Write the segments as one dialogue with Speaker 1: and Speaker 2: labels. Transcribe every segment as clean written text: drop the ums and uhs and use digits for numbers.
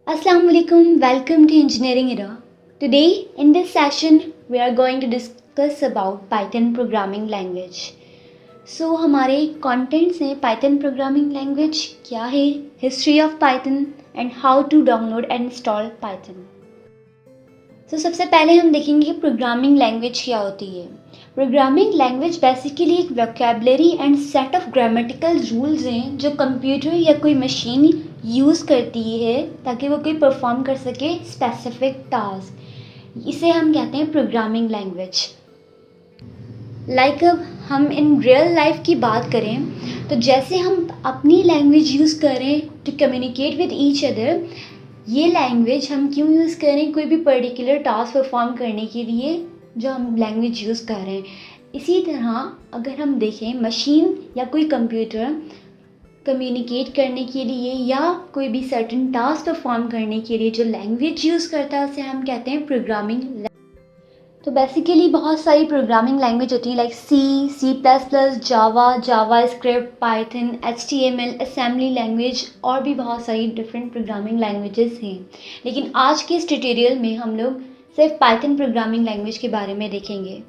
Speaker 1: Assalamu alaikum, welcome to Engineering Era. Today in this session we are going to discuss about Python programming language. So हमारे contents हैं Python programming language क्या है, history of Python and how to download and install Python. तो सबसे पहले हम देखेंगे कि प्रोग्रामिंग लैंग्वेज क्या होती है. प्रोग्रामिंग लैंग्वेज बेसिकली एक vocabulary and set of grammatical rules हैं जो कंप्यूटर या कोई मशीन यूज़ करती है ताकि वो कोई परफॉर्म कर सके स्पेसिफिक टास्क. इसे हम कहते हैं प्रोग्रामिंग लैंग्वेज. अब हम इन रियल लाइफ की बात करें तो जैसे हम अपनी लैंग्वेज यूज़ करें to communicate with each other, ये लैंग्वेज हम क्यों यूज़ करें कोई भी पर्टिकुलर टास्क परफॉर्म करने के लिए जो हम लैंग्वेज यूज़ कर रहे हैं. इसी तरह अगर हम देखें मशीन या कोई कंप्यूटर कम्युनिकेट करने के लिए या कोई भी सर्टेन टास्क परफॉर्म करने के लिए जो लैंग्वेज यूज़ करता है उसे हम कहते हैं प्रोग्रामिंग. तो बेसिकली बहुत सारी प्रोग्रामिंग लैंग्वेज होती हैं like C plus plus, JavaScript, Python, HTML, assembly language और भी बहुत सारी डिफरेंट प्रोग्रामिंग लैंग्वेजेस हैं. लेकिन आज के इस ट्यूटोरियल में हम लोग सिर्फ पाइथन प्रोग्रामिंग लैंग्वेज के बारे में देखेंगे.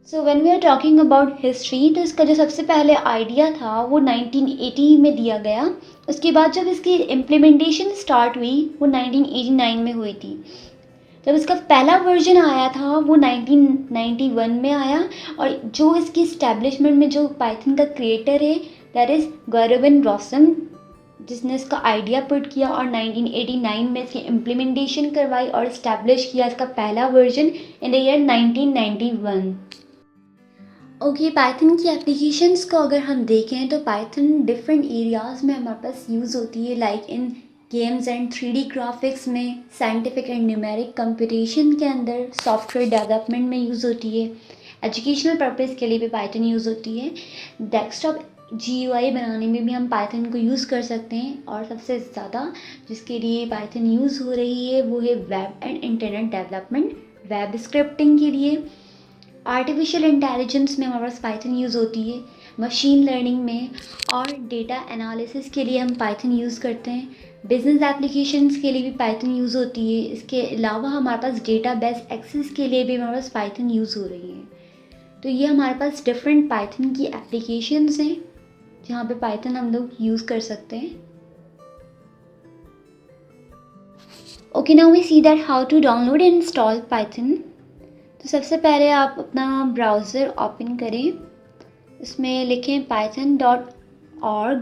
Speaker 1: So when we are talking about history तो इसका जो सबसे पहले आइडिया था वो 1980 में दिया गया. उसके बाद जब इसकी इम्प्लीमेंटेशन स्टार्ट हुई वो 1989 में हुई थी. जब इसका पहला वर्जन आया था वो 1991 में आया और जो इसकी इस्टेब्लिशमेंट में जो पाइथन का क्रिएटर है दैट इज़ गौरवन रॉसन, जिसने इसका आइडिया पुट किया और 1989 में इसकी इम्प्लीमेंटेशन करवाई और इस्टेब्लिश किया इसका पहला version in the year 1991. Okay, Python की एप्लीकेशंस को अगर हम देखें तो पाइथन डिफरेंट एरियाज़ में हमारे पास यूज़ होती है like in games and 3D graphics में, साइंटिफिक एंड न्यूमेरिक कंप्यूटेशन के अंदर, सॉफ्टवेयर डेवलपमेंट में यूज़ होती है, एजुकेशनल पर्पस के लिए भी पाइथन यूज़ होती है, डेस्कटॉप GUI बनाने में भी हम पाइथन को यूज़ कर सकते हैं और सबसे ज़्यादा जिसके लिए पाइथन यूज़ हो रही है वो है web and internet development, web scripting के लिए. आर्टिफिशियल इंटेलिजेंस में हमारे पास पाइथन यूज़ होती है, मशीन लर्निंग में और डेटा एनालिसिस के लिए हम पाइथन यूज़ करते हैं. बिजनेस एप्लीकेशंस के लिए भी पाइथन यूज़ होती है. इसके अलावा हमारे पास डेटाबेस एक्सेस के लिए भी हमारे पास पाइथन यूज़ हो रही है. तो ये हमारे पास डिफरेंट पाइथन की एप्लीकेशंस हैं जहाँ पे पाइथन हम लोग यूज़ कर सकते हैं. Okay, now we see that how to download and install Python. तो सबसे पहले आप अपना ब्राउज़र ओपन करें, इसमें लिखें python.org,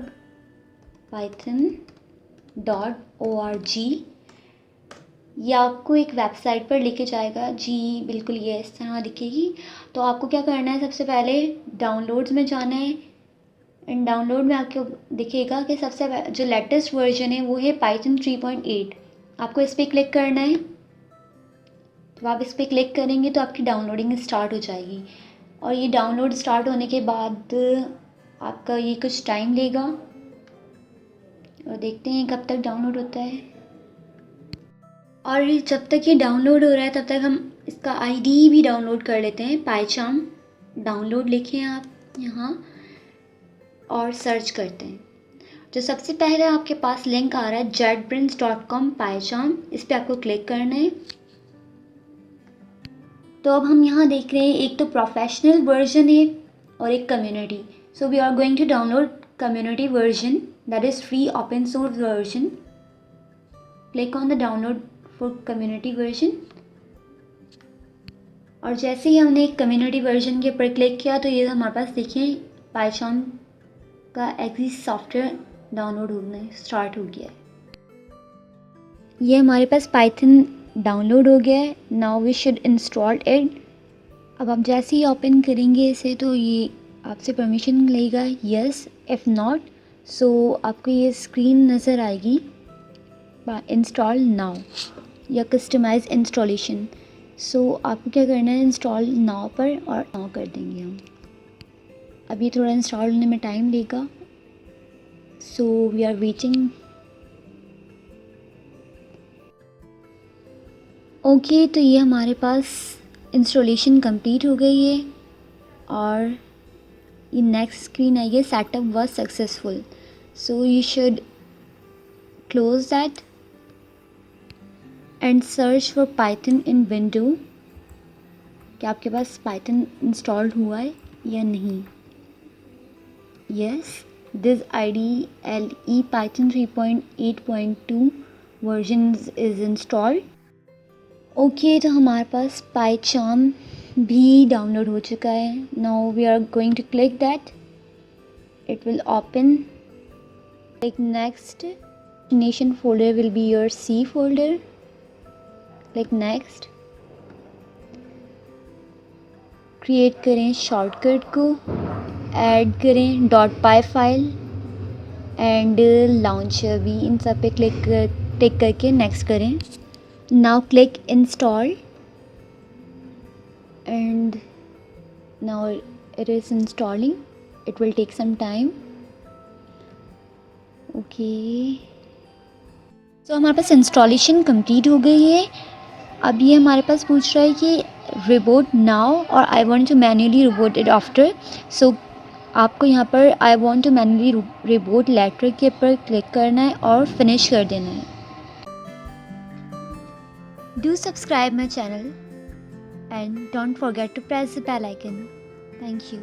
Speaker 1: python.org. ये आपको एक वेबसाइट पर लेके जाएगा जी, बिल्कुल ये इस तरह दिखेगी. तो आपको क्या करना है, सबसे पहले डाउनलोड्स में जाना है एंड डाउनलोड में आपको दिखेगा कि सबसे जो लेटेस्ट वर्जन है वो है पाइथन 3.8. आपको इस पर क्लिक करना है. तो आप इस पर क्लिक करेंगे तो आपकी डाउनलोडिंग स्टार्ट हो जाएगी और ये डाउनलोड स्टार्ट होने के बाद आपका ये कुछ टाइम लेगा और देखते हैं कब तक डाउनलोड होता है. और जब तक ये डाउनलोड हो रहा है तब तक हम इसका IDE भी डाउनलोड कर लेते हैं. Pycharm डाउनलोड लिखें आप यहाँ और सर्च करते हैं. जो सबसे पहले आपके पास लिंक आ रहा है jetbrains.com Pycharm, इस पर आपको क्लिक करना है. तो अब हम यहाँ देख रहे हैं एक तो प्रोफेशनल वर्जन है और एक community. So we are going to download community version that is free open source version. Click on the download for community version और जैसे ही हमने कम्युनिटी वर्जन के ऊपर क्लिक किया तो ये हमारे पास देखिए Pycharm का एग्जिस्ट सॉफ्टवेयर डाउनलोड होना स्टार्ट हो गया है. ये हमारे पास पाइथन डाउनलोड हो गया है. Now we should install it. अब आप जैसे ही ओपन करेंगे इसे तो ये आपसे परमिशन लेगा यस, इफ़ नॉट सो आपको ये स्क्रीन नज़र आएगी इंस्टॉल नाउ या कस्टमाइज इंस्टॉलेशन. सो आपको क्या करना है, इंस्टॉल नाउ पर और नाउ कर देंगे हम. अब ये थोड़ा इंस्टॉल होने में टाइम लेगा. So we are waiting. Okay, तो ये हमारे पास इंस्टॉलेशन कंप्लीट हो गई है और ये नेक्स्ट स्क्रीन आई है setup was successful. So you should close that and search for Python in window. क्या आपके पास पाइथन इंस्टॉल्ड हुआ है या नहीं? Yes, this IDE Python 3.8.2 version is installed. Okay, तो हमारे पास Pycharm भी डाउनलोड हो चुका है। Now we are going to click that, it will open. Click next, destination folder will be your C folder. Click next, create करें shortcut को, add करें .py फाइल एंड लाउंचर भी, इन सब पे टिक करके नेक्स्ट करें। Now click install and now it is installing, it will take some time. Okay, तो हमारे पास इंस्टॉलेशन कंप्लीट हो गई है। अब ये हमारे पास पूछ रहा है कि रिबूट नाउ और I want to manually reboot it after. So आपको यहाँ पर I want to manually reboot later के ऊपर क्लिक करना है और फिनिश कर देना है। Do subscribe my channel and don't forget to press the bell icon. Thank you.